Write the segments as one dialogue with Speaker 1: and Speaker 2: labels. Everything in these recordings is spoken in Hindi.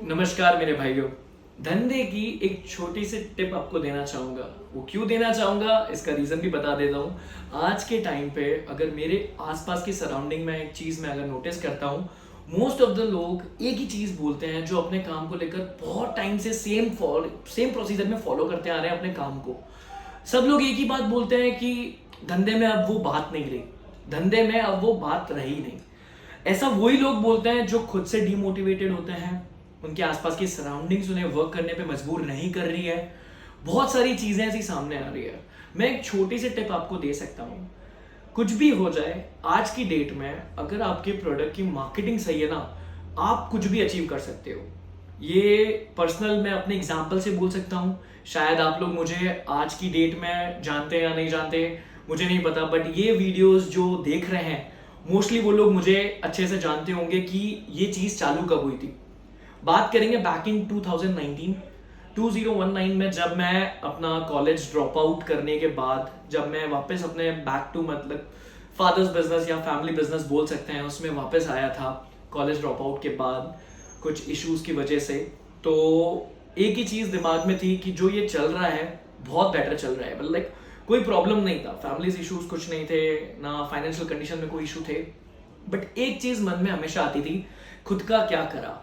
Speaker 1: नमस्कार मेरे भाइयों। धंधे की एक छोटी सी टिप आपको देना चाहूँगा। वो क्यों देना चाहूँगा इसका रीज़न भी बता देता हूँ। आज के टाइम पे अगर मेरे आसपास की सराउंडिंग में एक चीज़ मैं अगर नोटिस करता हूँ, मोस्ट ऑफ द लोग एक ही चीज़ बोलते हैं जो अपने काम को लेकर बहुत टाइम से सेम प्रोसीजर में फॉलो करते आ रहे हैं अपने काम को। सब लोग एक ही बात बोलते हैं कि धंधे में अब वो बात नहीं रही, धंधे में अब वो बात रही नहीं। ऐसा वही लोग बोलते हैं जो खुद से डीमोटिवेटेड होते हैं, उनके आसपास की सराउंडिंग्स उन्हें वर्क करने पे मजबूर नहीं कर रही है। बहुत सारी चीजें ऐसी सामने आ रही है। मैं एक छोटी सी टिप आपको दे सकता हूँ। कुछ भी हो जाए आज की डेट में, अगर आपके प्रोडक्ट की मार्केटिंग सही है ना, आप कुछ भी अचीव कर सकते हो। ये पर्सनल मैं अपने एग्जाम्पल से बोल सकता हूँ। शायद आप लोग मुझे आज की डेट में जानते हैं या नहीं जानते, मुझे नहीं पता, बट ये वीडियोस जो देख रहे हैं मोस्टली वो लोग मुझे अच्छे से जानते होंगे कि ये चीज़ चालू कब हुई थी। बात करेंगे बैक इन 2019 में, जब मैं अपना कॉलेज ड्रॉप आउट करने के बाद जब मैं वापस अपने बैक टू मतलब फादर्स बिजनेस या फैमिली बिजनेस बोल सकते हैं उसमें वापस आया था कॉलेज ड्रॉप आउट के बाद कुछ इश्यूज की वजह से। तो एक ही चीज़ दिमाग में थी कि जो ये चल रहा है बहुत बेटर चल रहा है, मतलब लाइक कोई प्रॉब्लम नहीं था, फैमिली इश्यूज कुछ नहीं थे, ना फाइनेंशियल कंडीशन में कोई इशू थे। बट एक चीज़ मन में हमेशा आती थी, खुद का क्या करा।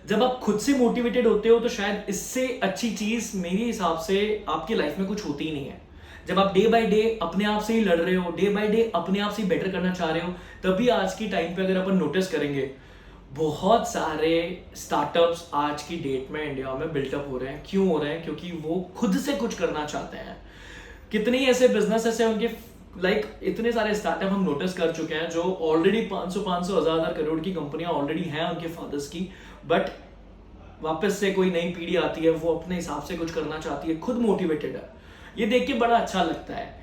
Speaker 1: जब आप खुद से मोटिवेटेड होते हो तो शायद इससे अच्छी चीज मेरे हिसाब से आपकी लाइफ में कुछ होती ही नहीं है। जब आप डे बाय डे अपने आप से ही लड़ रहे हो, डे बाय डे अपने आप से ही बेटर करना चाह रहे हो, तभी आज की टाइम पे अगर अपन नोटिस करेंगे बहुत सारे स्टार्टअप्स आज की डेट में इंडिया में बिल्टअप हो रहे हैं। क्यों हो रहे हैं? क्योंकि वो खुद से कुछ करना चाहते हैं। कितने ही ऐसे बिजनेसेस हैं उनके, इतने सारे स्टार्टअप हम नोटिस कर चुके हैं जो ऑलरेडी 500 हजार करोड़ की कंपनियां ऑलरेडी हैं उनके फादर्स की, बट वापस से कोई नई पीढ़ी आती है, वो अपने हिसाब से कुछ करना चाहती है, खुद मोटिवेटेड है। ये देख के बड़ा अच्छा लगता है।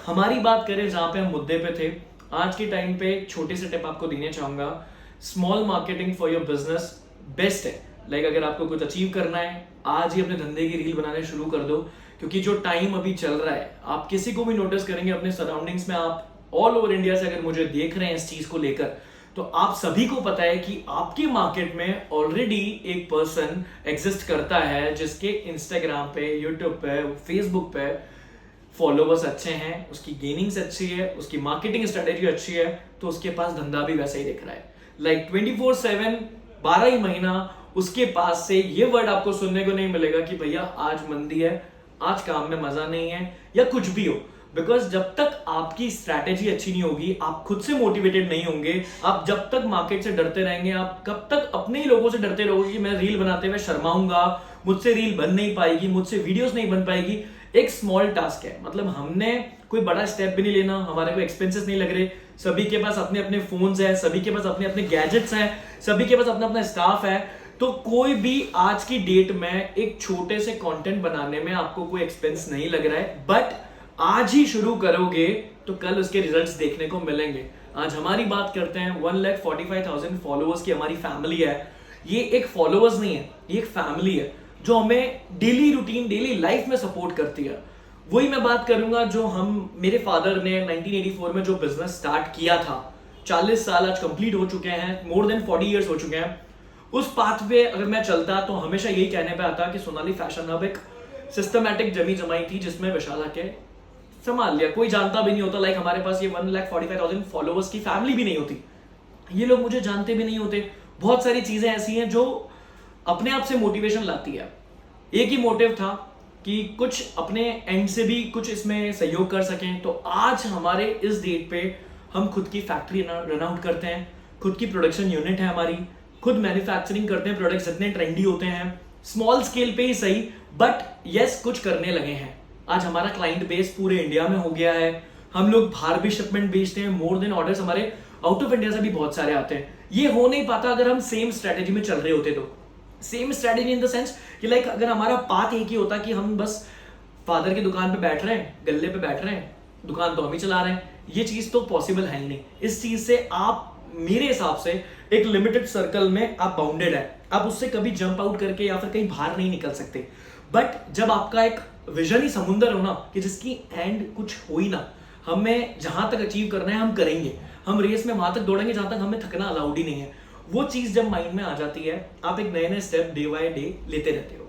Speaker 1: हमारी बात करें जहां पे हम मुद्दे पे थे, आज के टाइम पे एक छोटे से टिप आपको देना चाहूंगा। Small marketing for your business best है। अगर आपको कुछ अचीव करना है, आज ही अपने धंधे की रील बनाने शुरू कर दो, क्योंकि जो टाइम अभी चल रहा है, आप किसी को भी नोटिस करेंगे अपने सराउंडिंग्स में, आप ऑल ओवर इंडिया से अगर मुझे देख रहे हैं इस चीज को लेकर, तो आप सभी को पता है कि आपके मार्केट में ऑलरेडी एक पर्सन एग्जिस्ट करता है जिसके इंस्टाग्राम पे, यूट्यूब पे, फेसबुक पे फॉलोवर्स अच्छे हैं, उसकी गेनिंग्स अच्छी है, उसकी मार्केटिंग स्ट्रेटेजी अच्छी है, तो उसके पास धंधा भी वैसा ही दिख रहा है। 24/7 12 ही महीना उसके पास से ये वर्ड आपको सुनने को नहीं मिलेगा कि भैया आज मंदी है, आज काम में मजा नहीं है, या कुछ भी हो। बिकॉज जब तक आपकी स्ट्रैटेजी अच्छी नहीं होगी, आप खुद से मोटिवेटेड नहीं होंगे, आप जब तक मार्केट से डरते रहेंगे, आप कब तक अपने ही लोगों से डरते रहोगे कि मैं रील बनाते हुए शर्माऊंगा, मुझसे रील बन नहीं पाएगी, मुझसे वीडियोस नहीं बन पाएगी। एक स्मॉल टास्क है, मतलब हमने कोई बड़ा स्टेप भी नहीं लेना, हमारे को एक्सपेंसेस नहीं लग रहे, सभी के पास अपने अपने फोन्स है, सभी के पास अपने अपने गैजेट्स हैं, सभी के पास अपना अपना स्टाफ है। तो कोई भी आज की डेट में एक छोटे से कंटेंट बनाने में आपको कोई एक्सपेंस नहीं लग रहा है, बट आज ही शुरू करोगे तो कल उसके रिजल्ट्स देखने को मिलेंगे। आज हमारी बात करते हैं 1,45,000 फॉलोअर्स की हमारी फैमिली है। ये एक फॉलोअर्स नहीं है, ये एक फैमिली है जो हमें डेली रूटीन, डेली लाइफ में सपोर्ट करती है। वही मैं बात करूंगा जो मेरे फादर ने 1984 में जो बिजनेस स्टार्ट किया था, 40 साल आज कंप्लीट हो चुके हैं, मोर देन 40 ईयर्स हो चुके हैं। उस पाथ पे अगर मैं चलता तो हमेशा यही कहने पे आता कि सोनाली फैशन हब एक सिस्टमैटिक जमी जमाई थी जिसमें विशाला के संभाल लिया, कोई जानता भी नहीं होता। हमारे पास ये 1,45,000 फॉलोअर्स की फैमिली भी नहीं होती, ये लोग मुझे जानते भी नहीं होते। बहुत सारी चीजें ऐसी हैं जो अपने आप से मोटिवेशन लाती है। एक ही मोटिव था कि कुछ अपने एंड से भी कुछ इसमें सहयोग कर सकें। तो आज हमारे इस डेट पे हम खुद की फैक्ट्री रन आउट करते हैं, खुद की प्रोडक्शन यूनिट है हमारी, खुद मैन्युफैक्चरिंग करते हैं, प्रोडक्ट्स इतने ट्रेंडी होते हैं, स्मॉल स्केल पे ही सही, बट यस कुछ करने लगे हैं। आज हमारा क्लाइंट बेस पूरे इंडिया में हो गया है, हम लोग बाहर भी शिपमेंट बेचते हैं, मोर देन ऑर्डर्स हमारे आउट ऑफ इंडिया से भी बहुत सारे आते हैं। ये हो नहीं पाता अगर हम सेम स्ट्रेटेजी में चल रहे होते तो। Same strategy in the sense कि अगर हमारा पाथ एक ही होता कि हम बस फादर की दुकान पे बैठ रहे हैं, गल्ले पे बैठ रहे हैं, दुकान तो हम ही चला रहे हैं, ये चीज तो पॉसिबल है ही नहीं। इस चीज से आप मेरे हिसाब से एक लिमिटेड सर्कल में आप बाउंडेड है, आप उससे कभी जंप आउट करके या फिर कहीं बाहर नहीं निकल सकते। बट जब आपका एक विजन ही समुंदर हो ना, कि जिसकी एंड कुछ हो ही ना, हमें जहां तक अचीव करना है हम करेंगे, हम रेस में वहां तक दौड़ेंगे जहां तक हमें थकना अलाउड ही नहीं है। वो चीज जब माइंड में आ जाती है, आप एक नए नए स्टेप डे बाय डे लेते रहते हो।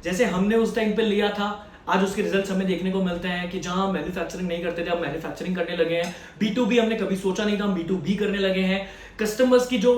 Speaker 1: जैसे हमने उस टाइम पे लिया था, आज उसके रिजल्ट्स हमें देखने को मिलते हैं कि जहां मैन्युफैक्चरिंग नहीं करते थे, अब मैन्युफैक्चरिंग करने लगे हैं। B2B हमने कभी सोचा नहीं था, हम B2B करने लगे हैं। कस्टमर्स की जो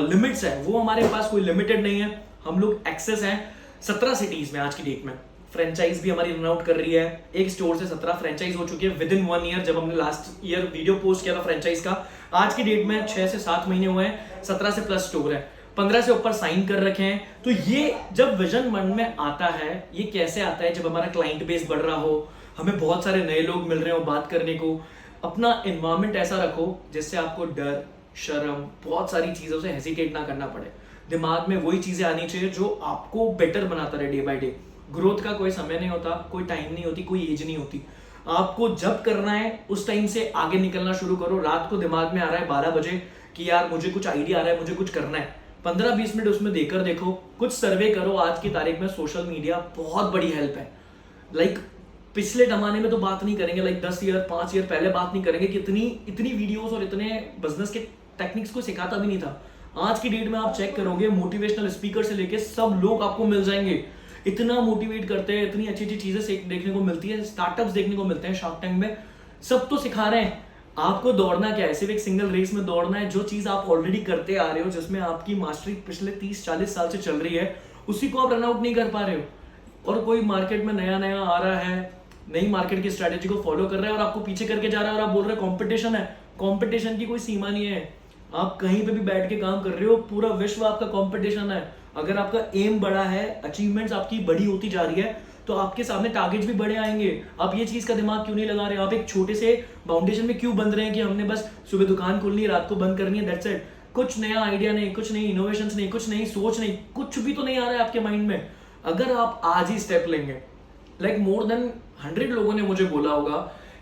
Speaker 1: लिमिट्स है वो हमारे पास कोई लिमिटेड नहीं है, हम लोग एक्सेस हैं 17 सिटीज में आज की डेट में। फ्रेंचाइज भी हमारी रन आउट कर रही है, एक स्टोर से 17 फ्रेंचाइज हो चुकी है विद इन 1 ईयर। जब हमने लास्ट ईयर वीडियो पोस्ट किया था फ्रेंचाइज का, आज की डेट में 6 से 7 महीने हुए हैं, 17 से प्लस स्टोर है, 15 से ऊपर साइन कर रखे हैं। तो ये जब विजन मन में आता है, ये कैसे आता है? जब हमारा क्लाइंट बेस बढ़ रहा हो, हमें बहुत सारे नए लोग मिल रहे हो बात करने को। अपना एनवायरमेंट ऐसा रखो जिससे आपको डर, शर्म, बहुत सारी चीजों से हेजिटेट ना करना पड़े। दिमाग में वही चीजें आनी चाहिए जो आपको बेटर बनाता रहे डे बाय डे। ग्रोथ का कोई समय नहीं होता, कोई टाइम नहीं होती, कोई एज नहीं होती। आपको जब करना है उस टाइम से आगे निकलना शुरू करो। रात को दिमाग में आ रहा है 12 बजे कि यार मुझे कुछ आइडिया आ रहा है, मुझे कुछ करना है, 15-20 मिनट उसमें देकर देखो, कुछ सर्वे करो। आज की तारीख में सोशल मीडिया बहुत बड़ी हेल्प है। लाइक पिछले जमाने में तो बात नहीं करेंगे, लाइक 10 ईयर 5 ईयर पहले बात नहीं करेंगे कि इतनी वीडियोस और इतने बिजनेस के टेक्निक्स को सिखाता भी नहीं था। आज की डेट में आप चेक करोगे, मोटिवेशनल स्पीकर से लेके सब लोग आपको मिल जाएंगे। इतना मोटिवेट करते हैं, इतनी अच्छी अच्छी चीजें देखने को मिलती है, स्टार्टअप्स देखने को मिलते हैं शार्क टैंक में। सब तो सिखा रहे हैं। आपको दौड़ना क्या है? सिर्फ एक सिंगल रेस में दौड़ना है। जो चीज आप ऑलरेडी करते आ रहे हो, जिसमें आपकी मास्टरी पिछले 30-40 साल से चल रही है, उसी को आप रन आउट नहीं कर पा रहे हो। और कोई मार्केट में नया नया आ रहा है, नई मार्केट की स्ट्रेटेजी को फॉलो कर रहा है और आपको पीछे करके जा रहा है और आप बोल रहे हैं कॉम्पिटिशन है। कॉम्पिटिशन की कोई सीमा नहीं है। आप कहीं पे भी बैठ के काम कर रहे हो, पूरा विश्व आपका कॉम्पिटिशन है। अगर आपका एम बड़ा है, अचीवमेंट्स आपकी बड़ी होती जा रही है, तो आपके सामने टारगेट्स भी बड़े आएंगे। आप ये चीज का दिमाग क्यों नहीं लगा रहे? आप एक छोटे से फाउंडेशन में क्यों बंद रहे हैं कि हमने बस सुबह दुकान खोलनी है, रात को बंद करनी है, दैट्स इट। कुछ नया आइडिया नहीं, कुछ नई इनोवेशंस नहीं, कुछ नई सोच नहीं, कुछ भी तो नहीं आ रहा है आपके माइंड में। अगर आप आज ही स्टेप लेंगे, लाइक मोर देन 100 लोगों ने मुझे बोला होगा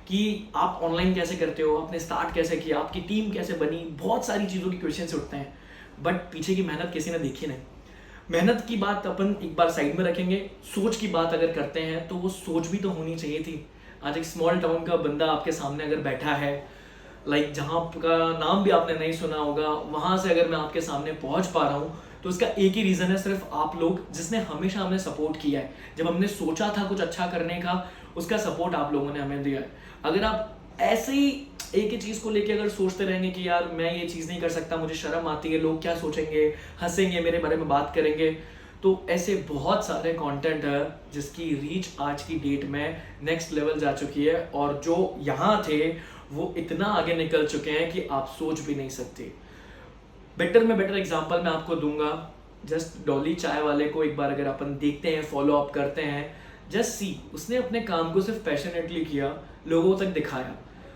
Speaker 1: कि आप ऑनलाइन कैसे करते हो, आपने स्टार्ट कैसे किया, आपकी टीम कैसे बनी, बहुत सारी चीजों के क्वेश्चन उठते हैं, बट पीछे की मेहनत किसी ने देखी नहीं। मेहनत की बात अपन एक बार साइड में रखेंगे। सोच की बात अगर करते हैं तो वो सोच भी तो होनी चाहिए थी। आज एक स्मॉल टाउन का बंदा आपके सामने अगर बैठा है, लाइक जहां का नाम भी आपने नहीं सुना होगा, वहां से अगर मैं आपके सामने पहुंच पा रहा हूं, तो उसका एक ही रीजन है, सिर्फ आप लोग, जिसने हमेशा हमें सपोर्ट किया है। जब हमने सोचा था कुछ अच्छा करने का, उसका सपोर्ट आप लोगों ने हमें दिया है। अगर आप ऐसे ही एक ही चीज को लेके अगर सोचते रहेंगे कि यार मैं ये चीज नहीं कर सकता, मुझे शर्म आती है, लोग क्या सोचेंगे, हंसेंगे, मेरे बारे में बात करेंगे, तो ऐसे बहुत सारे कंटेंट है जिसकी रीच आज की डेट में नेक्स्ट लेवल जा चुकी है, और जो यहाँ थे वो इतना आगे निकल चुके हैं कि आप सोच भी नहीं सकते। बेटर एग्जांपल मैं आपको दूंगा। जस्ट डॉली चाय वाले को एक बार अगर अपन देखते हैं, फॉलो अप करते हैं, जस्ट सी, उसने अपने काम को सिर्फ पैशनेटली किया, लोगों तक दिखाया,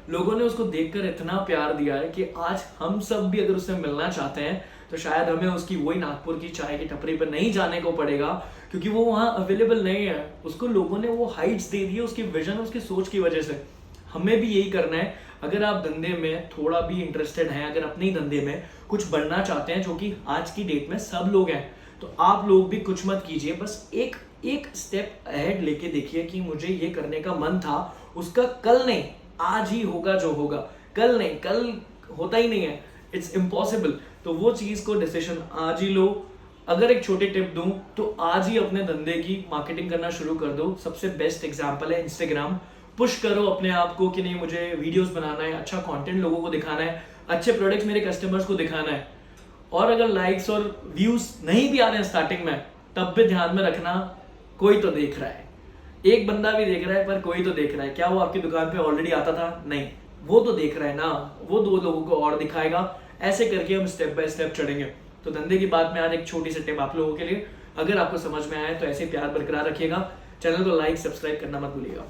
Speaker 1: लोगों ने उसको देखकर इतना प्यार दिया है कि आज हम सब भी अगर उससे मिलना चाहते हैं तो शायद हमें उसकी वही नागपुर की चाय की टपरी पर नहीं जाने को पड़ेगा, क्योंकि वो वहाँ अवेलेबल नहीं है। उसको लोगों ने वो हाइट्स दे दी है उसकी विजन, उसकी सोच की वजह से। हमें भी यही करना है। अगर आप धंधे में थोड़ा भी इंटरेस्टेड हैं, अगर अपने ही धंधे में कुछ बनना चाहते हैं, जो कि आज की डेट में सब लोग हैं, तो आप लोग भी कुछ मत कीजिए, बस एक स्टेप अहेड लेके देखिए कि मुझे ये करने का मन था, उसका कल नहीं आज ही होगा जो होगा। कल नहीं, कल होता ही नहीं है, इट्स इम्पॉसिबल। तो वो चीज को डिसीजन आज ही लो। अगर एक छोटी टिप दूं तो आज ही अपने धंधे की मार्केटिंग करना शुरू कर दो। सबसे बेस्ट एग्जांपल है इंस्टाग्राम। पुश करो अपने आप को कि नहीं, मुझे वीडियोस बनाना है, अच्छा कंटेंट लोगों को दिखाना है, अच्छे प्रोडक्ट्स मेरे कस्टमर्स को दिखाना है। और अगर लाइक्स और व्यूज नहीं भी आ रहे हैं स्टार्टिंग में, तब भी ध्यान में रखना, कोई तो देख रहा है। एक बंदा भी देख रहा है, पर कोई तो देख रहा है। क्या वो आपकी दुकान पे ऑलरेडी आता था? नहीं, वो तो देख रहा है ना, वो 2 लोगों को और दिखाएगा। ऐसे करके हम स्टेप बाय स्टेप चढ़ेंगे। तो धंधे की बात में आज एक छोटी सी टिप आप लोगों के लिए, अगर आपको समझ में आए तो ऐसे प्यार बरकरार रखिएगा। चैनल को लाइक सब्सक्राइब करना मत भूलिएगा।